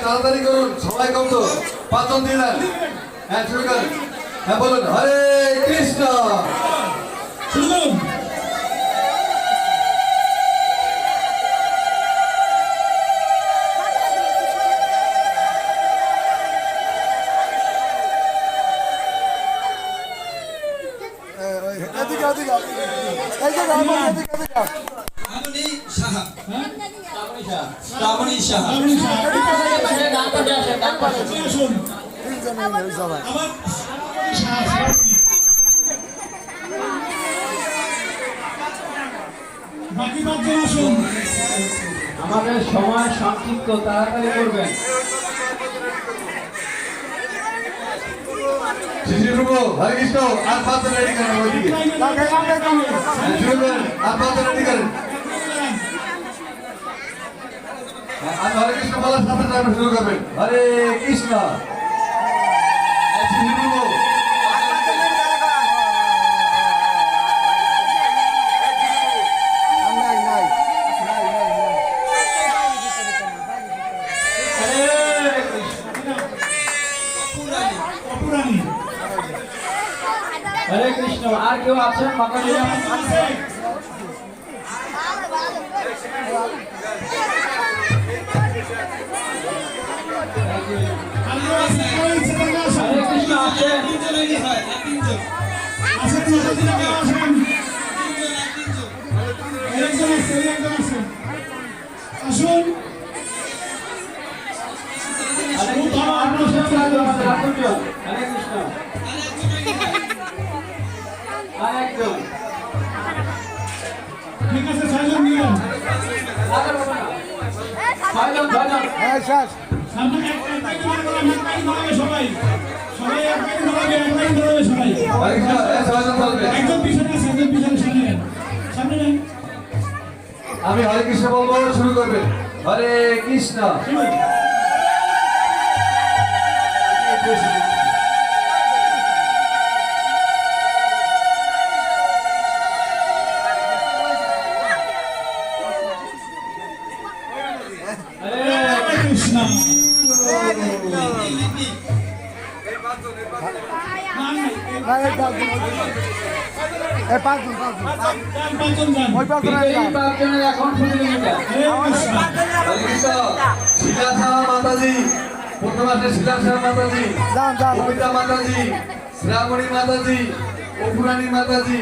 তাড়াতাড়ি করুন, সবাই কম তো 5 জন দিয়ে দেন। হ্যাঁ শুরু করেন। হ্যাঁ বলুন, হরে কৃষ্ণ। আমাদের সময় সংক্ষিপ্ত, তাড়াতাড়ি করবেন। হরে কৃষ্ণ। আর 5 জন রেডি করেন ওইদিকে। শুরু করেন, আর 5 জন রেডি করেন। আর হরে কৃষ্ণ বলার সাথে সাথে শুরু করবেন। হরে কৃষ্ণ। হরে কৃষ্ণ। আর কেউ আছেন ফাঁকা নিয়ে? হরে কৃষ্ণ আছেন? আসুন। হরে কৃষ্ণ। আরেকজন। ঠিক আছে, 6 জন নিয়ে যান। সামনে এক পাইতে ধরাবে সবাই। সবাই এক পাইতে ধরাবে, এক পাইতে ধরাবে সবাই। একজন পিছনে আছে, একজন পিছনে সামনে। সামনে যান। আমি হরে কৃষ্ণ বলবো, শুরু করবেন। হরে কৃষ্ণ। এখন শিলাসা মাতাজি, প্রথমাসে শিলাসা মাতাজি, কবিতা মাতাজি, শ্রাবণী মাতাজি, অপুরানী মাতাজি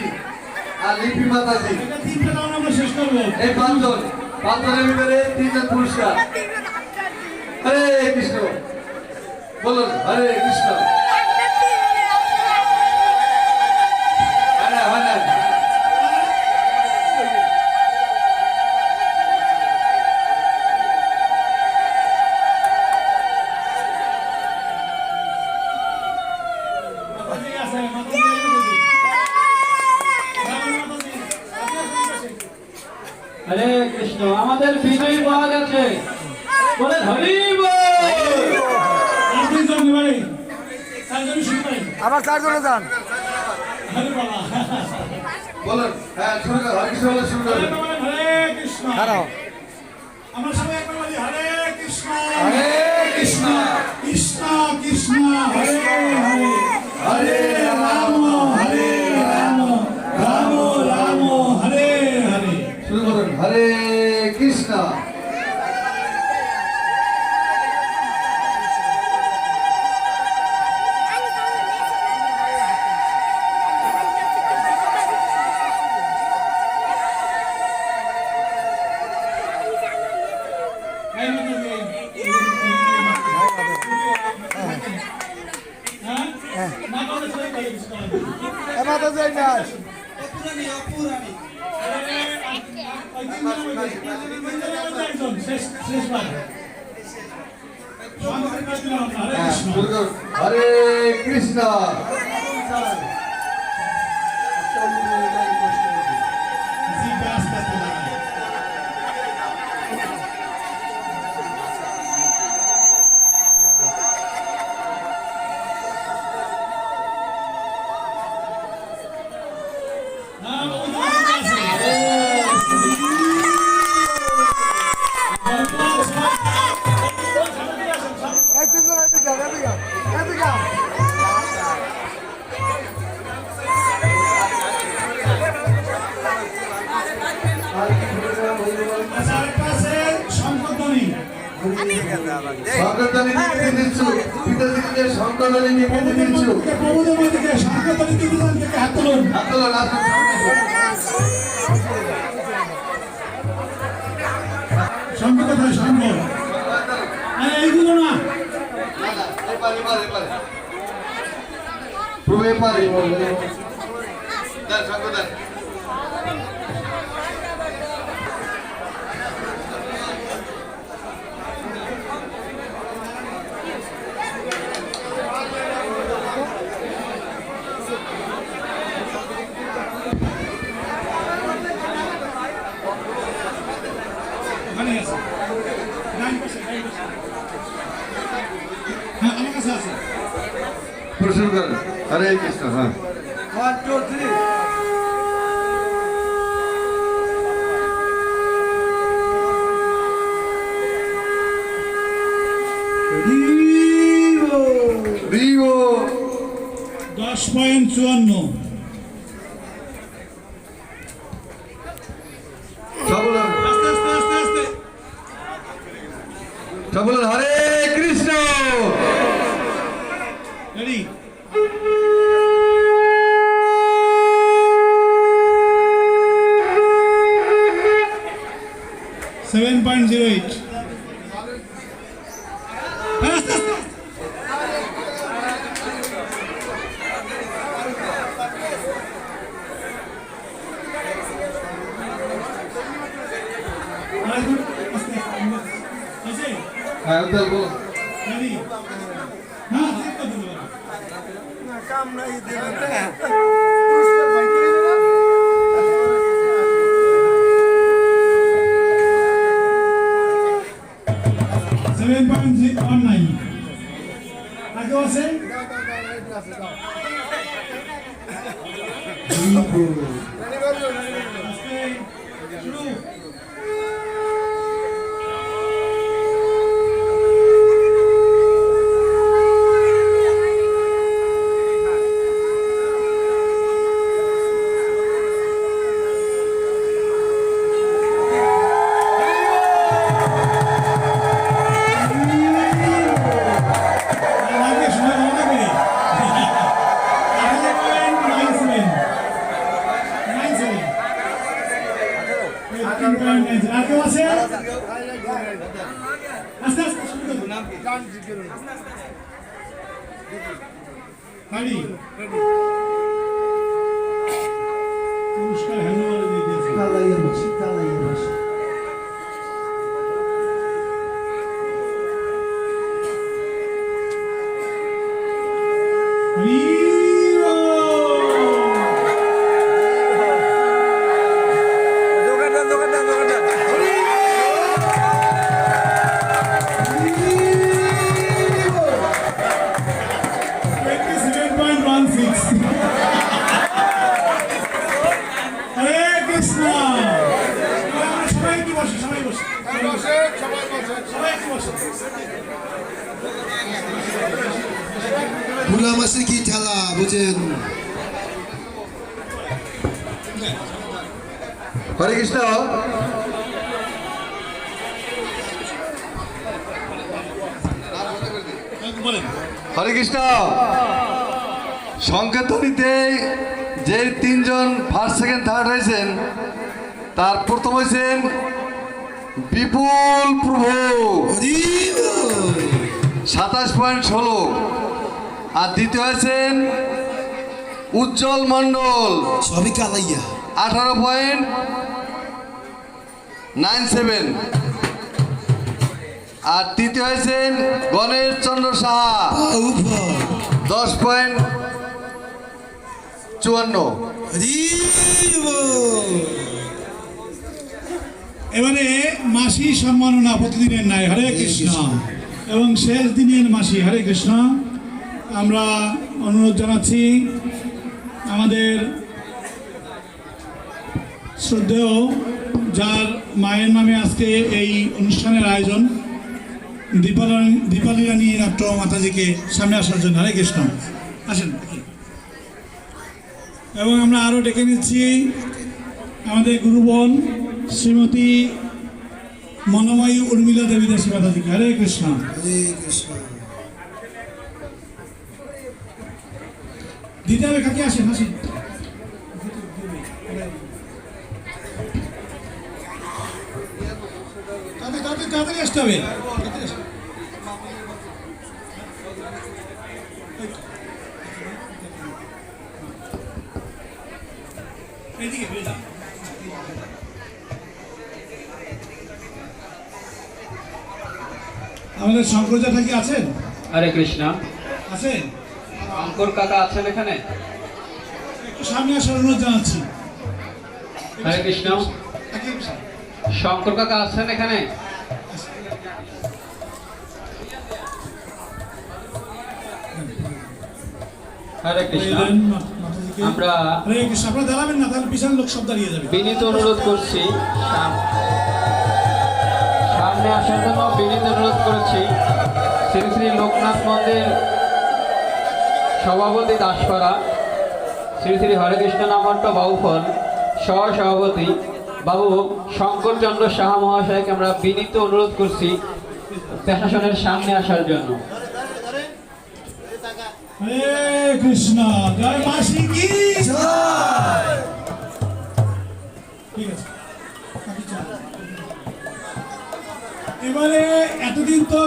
আর লিপি মাতাজি। এই 5 জন, 5 জনের ভিতরে 3 জন পুরস্কার। হরে কৃষ্ণ বলুন, হরে কৃষ্ণ। হরে কৃষ্ণ। আমাদের বিজয়ী পাওয়া গেছে, বলে হরি আবার 4 জনে যান। বলুন, হ্যাঁ শুরু কর। হরে কৃষ্ণ বলে শুরু করবেন। হরে কৃষ্ণ। দাঁড়াও। আমরা সবাই একবার বলি হরে কৃষ্ণ। হরে কৃষ্ণ। কৃষ্ণ কৃষ্ণ হরে হরে, হরে রাম হরে রাম, রাম রাম হরে হরে। শুরু করুন। হরে কৃষ্ণ। হরে কৃষ্ণ। সংকীর্তনী নিয়ে দিচ্ছু পিতাজিকে সংকীর্তনী নিয়ে দিচ্ছু প্রভুদের মধ্যে সংকীর্তনী কীর্তন থেকে হাত তুলুন। হাত তোলো না শঙ্খ কোথায় শঙ্খ? এইগুলো না প্রভু এপারে দেন সংকীর্তন দেন ওখানে আছে। ডান পাশে, ডান পাশে। হ্যাঁ আমার কাছে আছে। শুরু করেন হরে কৃষ্ণ হ্যাঁ 1 2 3 রিও 10.54 সবল আস্তে আস্তে আস্তে আস্তে সবল হরে কৃষ্ণ রেডি 7.08 আস্তে আস্তে হ্যাঁ উদ্দাল বলো কাম নাই দেবে না পুরস্কার পাইতে না 7.19 আগে আছে শুরু আগে আছে আস্তে আস্তে শুরু করুন হাড়ি পুরস্কার হ্যান্ডওভার দিয়ে দিয়েছে কালাইয়া বসে ভোলা মাসে কি ঠেলা বুঝেন হরে কৃষ্ণ হরে কৃষ্ণ সংকেতনীতে যে তিনজন ফার্স্ট সেকেন্ড থার্ড হয়েছেন তার প্রথম হয়েছেন বিপুল প্রভু 27.16 আর দ্বিতীয় হয়েছেন উজ্জ্বল মণ্ডল সবই কালাইয়া 18.97 আর তৃতীয় হয়েছেন গণেশ চন্দ্র সাহা 10.54 এবারে মাসি সম্মাননা প্রতিদিনের নাই হরে কৃষ্ণ এবং শেষ দিনের মাসি হরে কৃষ্ণ আমরা অনুরোধ জানাচ্ছি আমাদের শ্রদ্ধেয় যার মায়ের নামে আজকে এই অনুষ্ঠানের আয়োজন দীপালি রানী নাট্য মাতাজিকে সামনে আসার জন্য হরে কৃষ্ণ আসেন এবং আমরা আরও ডেকে নিচ্ছি আমাদের গুরুবোন শ্রীমতী মনোময়ী উর্মিলা দেবী দাসী মাতাজি কি হরে কৃষ্ণ। হরে কৃষ্ণ। দিতে হবে কাকে, আসেন আসেন। তাড়াতাড়ি আসতে হবে। এইদিকে ফিরে যান। আমাদের শঙ্করজা ঠাকি আছেন? হরে কৃষ্ণ। আছেন? শঙ্কর কাকা আছেন এখানে? একটু সামনে আসার অনুরোধ জানাচ্ছি। হরে কৃষ্ণ। শঙ্কর কাকা আছেন এখানে? হরে কৃষ্ণ। আমরা হরে কৃষ্ণ। আপনারা দাঁড়াবেন না, তাহলে পিছনের লোক সব দাঁড়িয়ে যাবে। বিনীত অনুরোধ করছি সামনে আসার জন্য বিনীত অনুরোধ করেছি শ্রী শ্রী লোকনাথ মন্দির সভাপতি দাসপাড়া শ্রী শ্রী হরেকৃষ্ণ নামহট্ট বাউফল সহ সভাপতি বাবু শঙ্করচন্দ্র সাহা মহাশয়কে আমরা বিনীত অনুরোধ করছি প্রশাসনের সামনে আসার জন্য। হরে কৃষ্ণ। জয় মাসি কি জয়। ঠিক আছে। এবারে এতদিন তো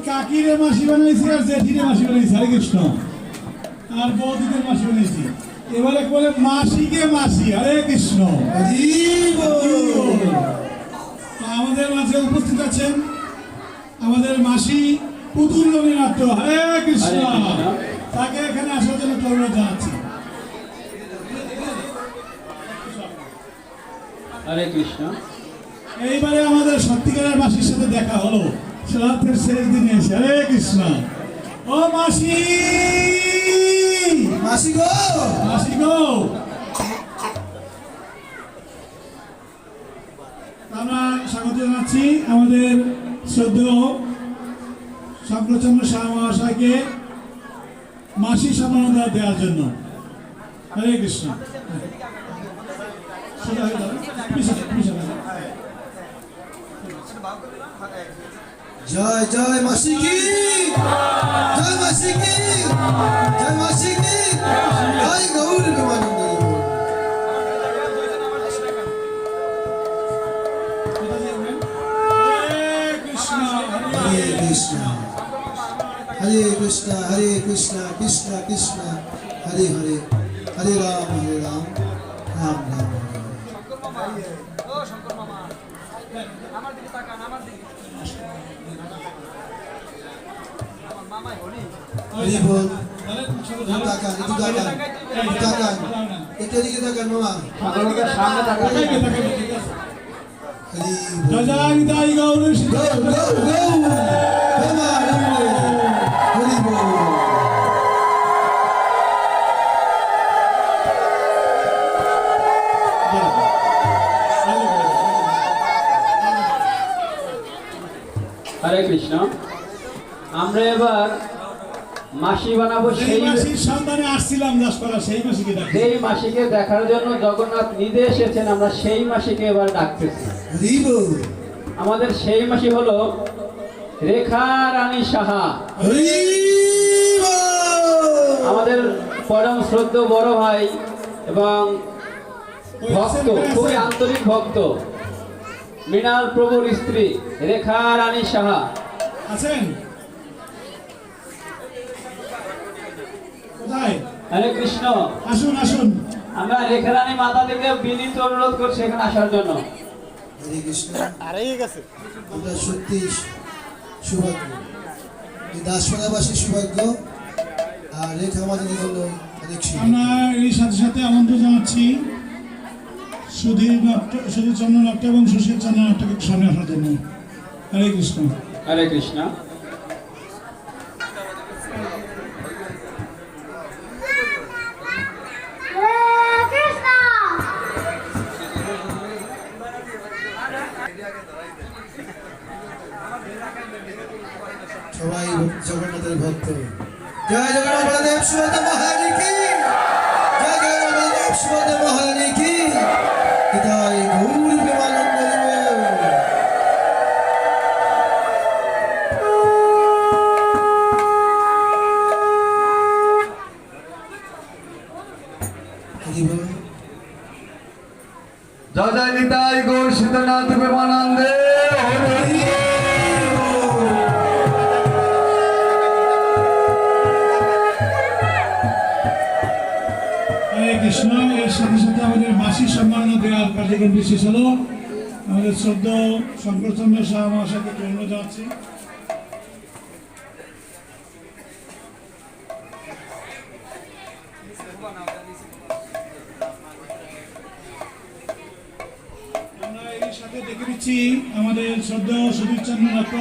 কাকিরে মাসি বানাইছি আর জেঠিরে মাসি বানাইছি, হরে কৃষ্ণ, আর বৌদিদের মাসি বানাইছি। এবারে বলে মাসিকে মাসি, হরে কৃষ্ণ। হরি বল। আমাদের মাঝে উপস্থিত আছেন আমাদের মাসি পুতুল রবীন্দ্রনাথ, হরে কৃষ্ণ। হরে কৃষ্ণ। তাকে এখানে আসার জন্য অনুরোধ জানাচ্ছি। হরে কৃষ্ণ। এইবারে আমাদের সত্যিকারের মাসির সাথে দেখা হলো শ্রাদ্ধের শেষ দিনে এসে, হরে কৃষ্ণ। ও মাসি, মাসি গো। মাসি গো। আমরা স্বাগত জানাচ্ছি আমাদের শ্রদ্ধেয় শঙ্করচন্দ্র সাহা মহাশয়কে মাসি সম্মাননা দেওয়ার জন্য, হরে কৃষ্ণ। সোজা হয়ে দাঁড়ান, পিছনে পিছনে। জয় জয় মাসি কি জয়, মাসি কি জয়, মাসি কি জয়। গৌর প্রেমানন্দ। হরে কৃষ্ণ। হরে কৃষ্ণ হরে কৃষ্ণ হরে কৃষ্ণ কৃষ্ণ কৃষ্ণ হরে হরে, হরে রাম রাম রাম হরে। হরি বল। তাকান, একটু তাকান, একটু তাকান, একটু এদিকে তাকান মামা। ঠাকুরের সামনে থাকা তাকাইবে, তাকাইবে, ঠিক আছে। হরি জয় জয় নিতাই গৌর গৌ গৌ গৌ প্রেমানন্দ। হরি বল। হরে কৃষ্ণ। আমরা এবার মাসি বানাবো সেই সেই মাসির সন্ধানে আসছিলাম দাসপাড়া, সেই মাসিকে ডাকি। সেই মাসিকে দেখার জন্য জগন্নাথ নিজে এসেছেন, আমরা সেই মাসিকে এবার ডাকতেছি। হরি বল। আমাদের সেই মাসি হলো রেখা রানী সাহা, হরি বল। আমাদের পরম শ্রদ্ধ বড় ভাই এবং ভক্ত, খুবই আন্তরিক ভক্ত, মৃণাল প্রভুর স্ত্রী রেখা রানী সাহা। আছেন কোথায়? হরে কৃষ্ণ। আসুন আসুন। আমরা রেখা রানী মাতা থেকে বিনীত অনুরোধ করছি এখানে আসার জন্য। হরে কৃষ্ণ। আমরা সত্যি সৌভাগ্য, এই দাসপাড়াবাসীর সৌভাগ্য, আর রেখা আমাদের জন্য অনেক সৌভাগ্য। আমরা এই সাথে সাথে আমন্ত্রণ জানাচ্ছি সুধীর চন্দ্র নাট্য এবং সুশীল চন্দ্র নাট্যকে সামনে আসার জন্য, হরে কৃষ্ণ। হরে কৃষ্ণ। সবাই জগন্নাথের ভক্ত। জয় জগন্নাথ বলদেব সুভদ্রা মহারানী কি জয়, জয় বলদেব সুভদ্রা মহারানী কি। হৃদয় গৌর প্রেমানন্দ। জগন্নাথ প্রেমানন্দে হরি হরে কৃষ্ণ। এর সাথে সাথে আমাদের মাসি সম্মাননা দেওয়ার কার্যক্রমটি শেষ হলো। আমাদের শ্রদ্ধ শঙ্করচন্দ্র শাহ মহাশয়কে ধন্যবাদ জানাচ্ছি। আমরা এর সাথে দেখে নিচ্ছি আমাদের শ্রদ্ধ সুধীর চন্দ্র নাট্য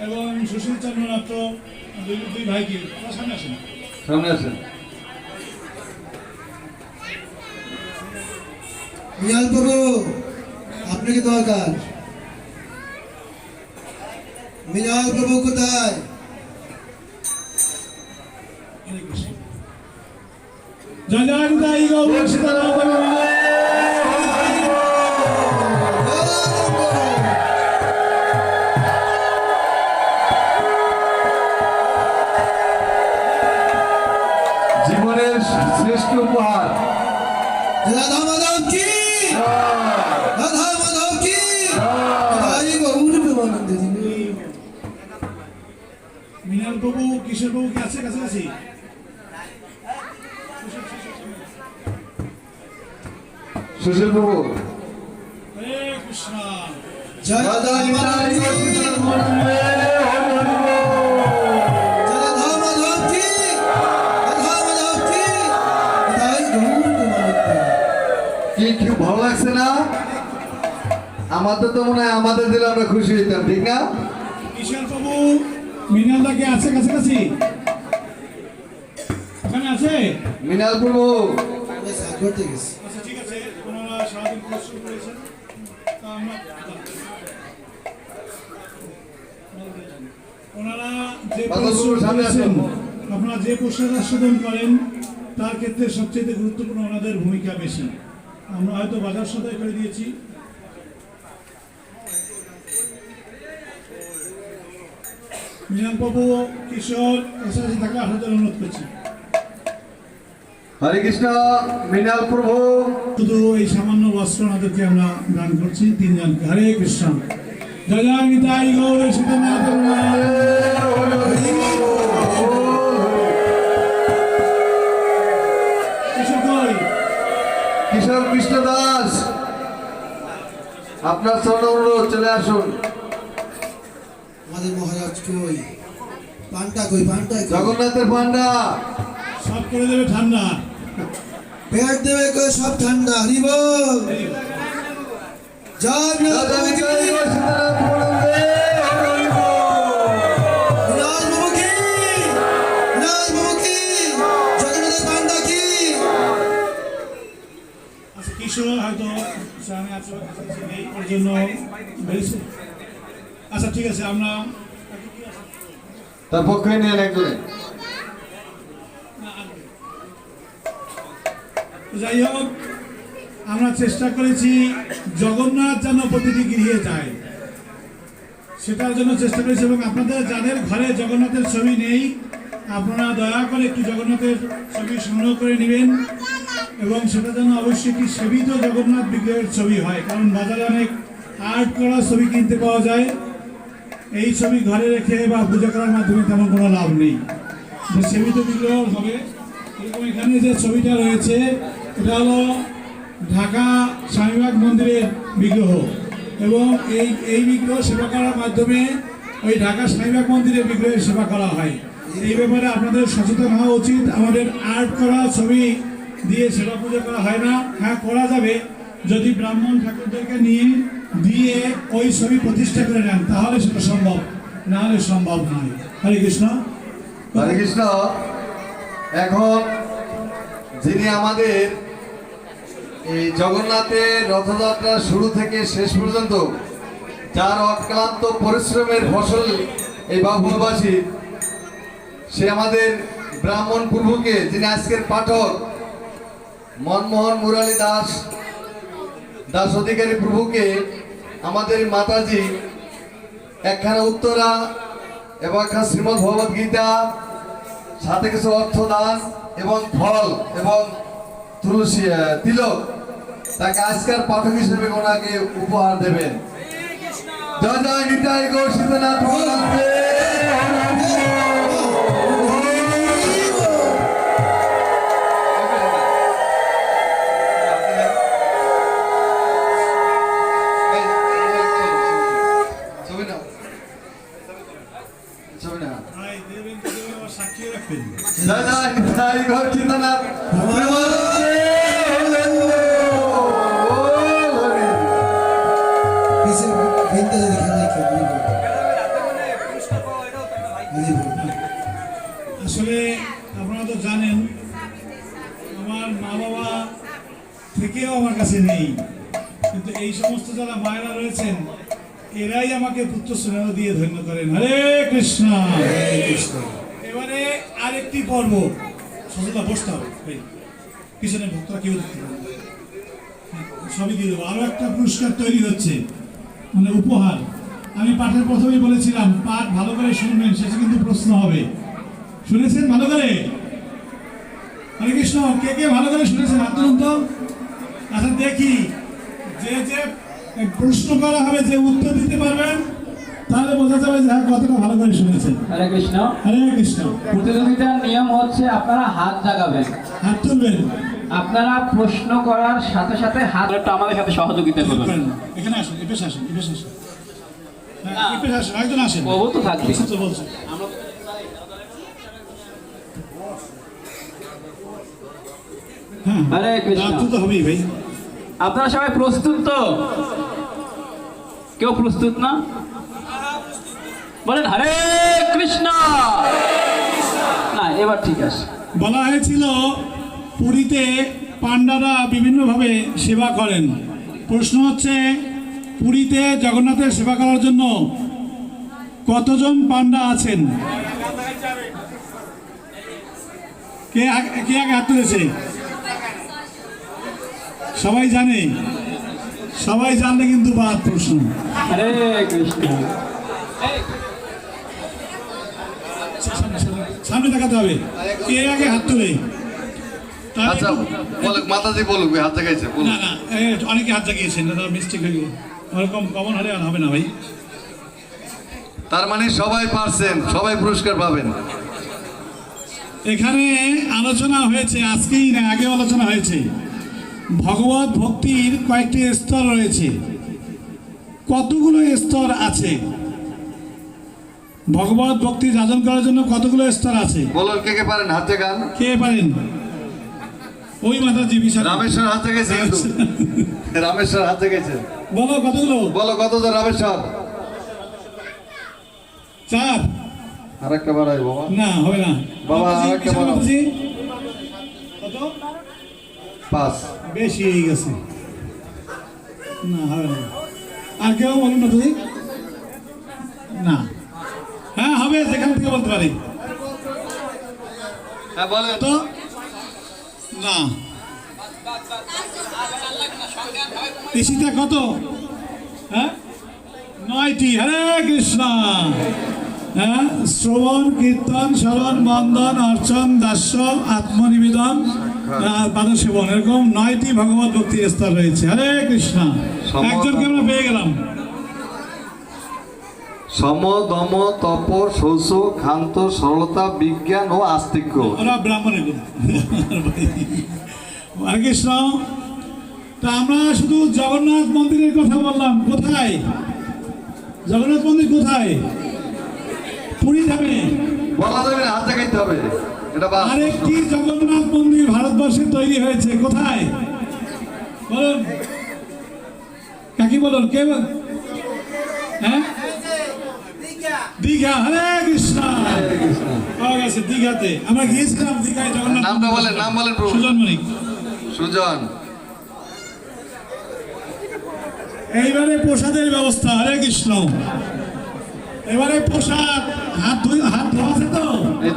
এবং সুশীল চন্দ্র নাট্য দুই ভাইকে সামনে আসেন। সামনে আসেন। মিনাল বাবু আপনাকে দরকার। মিনাল বাবু কোথায়? হরে কৃষ্ণ। জয় জয় নিতাই গৌর সীতারাম। জীবনের শ্রেষ্ঠ উপহার। রাধা মাধব কি, রাধা মাধব কি, তাই গৌর প্রেমানন্দে। মিনাল বাবু কিশোর বাবু কি আছে কাছাকাছি? সুশীল বাবু হরে কৃষ্ণ। জয় রাধা মাধব কি, রাধা মাধব কি, রাধা মাধব কি, তাই গৌর প্রেমানন্দে। কি খুব ভালো লাগছে না? আমাদের তো মনে হয় আমাদের দিলে আমরা খুশি হইতাম, ঠিক না? কিশোর বাবু মিনাল দা কি আছে কাছাকাছি? ওখানে আছে? মিনাল প্রভু আমরা সাথ করতে গেছি। আচ্ছা ঠিক আছে, ওনারা সারাদিন পরিশ্রম করেছেন। তা আমরা ওনারা যে পরিশ্রম সামনে করেছেন, আসুন। আপনারা যে পোশাক আস্বাদন করেন তার ক্ষেত্রে সবচেয়ে গুরুত্বপূর্ণ ওনাদের ভূমিকা বেশি। আমরা হয়তো বাজার সদাই করে দিয়েছি। মিনাল বাবু কিশোর কাছাকাছি থাকলে আপনাদের অনুরোধ করছি। হরে কৃষ্ণ। মিনাল প্রভু শুধু এই সামান্য বস্ত্র ওনাদেরকে আমরা দান করছি তিনজনকে। হরে কৃষ্ণ। জয় জয় নিতাই গৌর সীতানাথ। কিশোর কই? কিশোর কৃষ্ণ দাস, আপনার চরণ অনুরোধ, চলে আসুন। আমাদের মহারাজ কই? পান্তা কই? পান্তা কই? জগন্নাথের পান্ডা সব করে দেবে ঠান্ডা। পেট দেবে কই? সব ঠান্ডা। হরি বল। জয় মিনাল বাবু কি, মিনাল বাবু কি, মিনাল বাবু কি, জগন্নাথের পান্তা কি। আচ্ছা কিশোর হয়তো স্বামী আপনার কাছাকাছি নেই, ওর জন্য বেরিয়েছে। আচ্ছা ঠিক আছে, আমরা তার পক্ষে নিয়ে একজনে। যাই হোক, আমরা চেষ্টা করেছি জগন্নাথ যেন প্রতিটি গৃহে যায়, সেটার জন্য চেষ্টা করেছি। এবং আপনাদের যাদের ঘরে জগন্নাথের ছবি নেই, আপনারা দয়া করে একটু জগন্নাথের ছবি সংগ্রহ করে নেবেন এবং সেটা যেন অবশ্যই একটি সেবিত জগন্নাথ বিগ্রহের ছবি হয়। কারণ বাজারে অনেক আর্ট করা ছবি কিনতে পাওয়া যায়, এই ছবি ঘরে রেখে বা পূজা করার মাধ্যমে তেমন কোনো লাভ নেই। যে সেবিত বিগ্রহ হবে, এরকম এখানে যে ছবিটা রয়েছে এটা হলো ঢাকা স্বামীবাগ মন্দিরের বিগ্রহ এবং এই বিগ্রহ সেবা করার মাধ্যমে ওই ঢাকা স্বামীবাগ মন্দিরের বিগ্রহের সেবা করা হয়। এই ব্যাপারে আপনাদের সচেতন হওয়া উচিত। আমাদের আর্ট করা ছবি দিয়ে সেবা পুজো করা হয় না। হ্যাঁ, করা যাবে যদি ব্রাহ্মণ ঠাকুরদেরকে নিয়ে দিয়ে ওই ছবি প্রতিষ্ঠা করে নেন, তাহলে সেটা সম্ভব, না হলে সম্ভব নয়। হরে কৃষ্ণ। হরে কৃষ্ণ। এখন যিনি আমাদের এই জগন্নাথের রথযাত্রা শুরু থেকে শেষ পর্যন্ত যার অক্লান্ত পরিশ্রমের ফসল এই বাবুলবাসী, সে আমাদের ব্রাহ্মণ প্রভুকে, যিনি আজকের পাঠক মনমোহন মুরালী দাস দাস অধিকারী প্রভুকে আমাদের মাতাজি একখানা উত্তরা এবং একখানা শ্রীমদ্ ভগবদ গীতা, সাথে কিছু অর্থ দান এবং ফল এবং তুলসী তিলক তাকে আজকের পাঠক হিসেবে ওনাকে উপহার দেবেন। জয় জয় নিতাই গৌর সীতানাথ ভাই দেবেন তো দেবেন, আবার সাক্ষী রাখবেন। জয় জয় নিতাই গৌর সীতানাথ पीछे भिंते दिखा नहीं क्या हरि बोल। আসলে আপনারা তো জানেন আমার মা বাবা থেকেও আমার কাছে নেই, কিন্তু এই সমস্ত যারা মায়েরা রয়েছেন এরাই আমাকে পুত্র স্নেহ দিয়ে ধন্য করেন। হরে কৃষ্ণ। हरे कृष्ण। এবারে আরেকটি পর্ব, সচেতন বসতে হবে ভাই, পিছনে ভক্তরা কেউ দেখতে পাবে না। সবই দিয়ে দেবো। আরো একটা পুরস্কার তৈরি হচ্ছে, মানে উপহার। আমি পাঠের প্রথমেই বলেছিলাম পাঠ ভালো করে শুনবেন, শেষে কিন্তু প্রশ্ন হবে। শুনেছেন ভালো করে? হরে কৃষ্ণ। কে কে ভালো করে শুনেছেন হাত তুলুন তো। আচ্ছা দেখি, যে যে প্রশ্ন করা হবে, যে উত্তর দিতে পারবেন তাহলে বোঝা যাবে যে হ্যাঁ কতটা ভালো করে শুনেছেন। হরে কৃষ্ণ। হরে কৃষ্ণ। প্রতিযোগিতার নিয়ম হচ্ছে আপনারা হাত জাগাবেন, হাত তুলবেন। আপনারা প্রশ্ন করার সাথে সাথে হাত একটু আমাদের সাথে সহযোগিতা করবেন। এখানে আসুন, এপেশ আসুন, এপেশ আসুন। হ্যাঁ, এপেশ আসুন, একজন আসেন। প্রভু তো থাকবে। বলছি তো বলছি। হ্যাঁ, হরে কৃষ্ণ। রাত তো হবেই ভাই। আপনারা সবাই প্রস্তুত তো? কেউ প্রস্তুত না? বলেন হরে কৃষ্ণ। না, এবার ঠিক আছে। বলা হয়েছিল পুরীতে পান্ডারা বিভিন্নভাবে সেবা করেন। প্রশ্ন হচ্ছে, পুরীতে জগন্নাথের সেবা করার জন্য কতজন পান্ডা আছেন? কে কে আগে হাত তুলেছে? সবাই জানে? সবাই জানলে কিন্তু বাদ প্রশ্ন। হরে কৃষ্ণ। সামনে দেখাতে হবে কে আগে হাত তুলে। তাহলে আচ্ছা বলুক, মাতাজি বলুক, হাত দেখাইছে না বলুক। না, অনেকে হাত জাগিয়েছেন, দাদা মিস্টেক হয়ে গেল। ওরকম কমন হলে আর হবে না ভাই। তার মানে সবাই পারছেন, সবাই পুরস্কার পাবেন। এখানে আলোচনা হয়েছে, আজকেই না আগে আলোচনা হয়েছে, ভগবত ভক্তির কয়েকটি স্তর রয়েছে। কতগুলো স্তর আছে? ভগবত ভক্তি সাধন করার জন্য কতগুলো স্তর আছে? বলুন কে কে পারেন, হাত দেখান। কে পারেন? ওই মাতাজি বিশাল। রামেশ্বর হাত দেখাইছে কিন্তু। রামেশ্বর হাত দেখাইছে। বলো কতগুলো? বলো কতজন রামেশ্বর? 4। আর একটা বাড়াই বাবা। না হবে না বাবা, মাতাজি, আরেকটা বিশাল বাড়াও। মাতাজি। কত? 5। বেশি হয়ে গেছে। না হবে না। আর কেউ বলুন না তুই? না। হ্যাঁ হবে, যেখান থেকে বলতে পারি। হ্যাঁ বলেন। তো না, ঈশিতা কত? হ্যাঁ 9টি। হরে কৃষ্ণ। হ্যাঁ, শ্রবণ কীর্তন স্মরণ বন্দন অর্চন দাস্য আত্মনিবেদন পাদ সেবন, এরকম 9টি ভগবত ভক্তির স্তর রয়েছে। হরে কৃষ্ণ। একজনকে আমরা পেয়ে গেলাম। সম, দম, তপ, শৌচ, ক্ষান্ত, সরলতা, বিজ্ঞান ও আস্তিক্য। ওরা ব্রাহ্মণের গুণ। হরে কৃষ্ণ। তা আমরা শুধু জগন্নাথ মন্দিরের কথা বললাম। কোথায় জগন্নাথ মন্দির? কোথায়? পুরী ধামে। বলা যাবে না, হাত দেখাইতে হবে। এটা বাস। আরেকটি জগন্নাথ মন্দির ভারতবর্ষে তৈরি হয়েছে। কোথায় বলুন? কাকি বলুন, কে হ্যাঁ? দীঘা। হরে কৃষ্ণ। পাওয়া গেছে দীঘাতে। আমরা গিয়েছিলাম দীঘায় জগন্নাথ। নামটা বলেন, নাম বলেন প্রভু। সুজন মণিক। সুজন। এইবারে প্রসাদের ব্যবস্থা। হরে কৃষ্ণ। এবারে প্রসাদ হাত ধোয়া আছে তো? এই